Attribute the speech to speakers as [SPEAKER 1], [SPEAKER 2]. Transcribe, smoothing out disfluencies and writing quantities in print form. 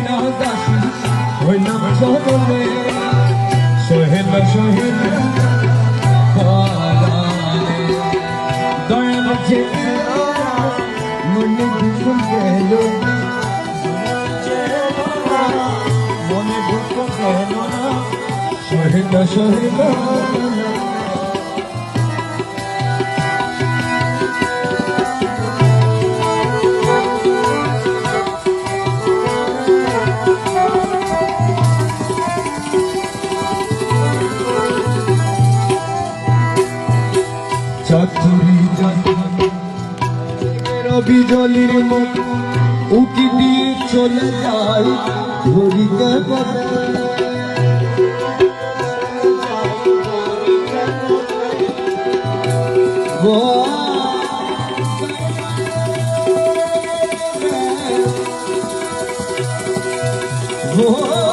[SPEAKER 1] না দাসী হইলাম চরণে সহে না দয়াল যে মনে দুঃখ গেল মনে দুঃখ গেল না সহে না চাতুরি বিজলির মত উকি দিয়ে চলে যায় ধরিতে পারে Oh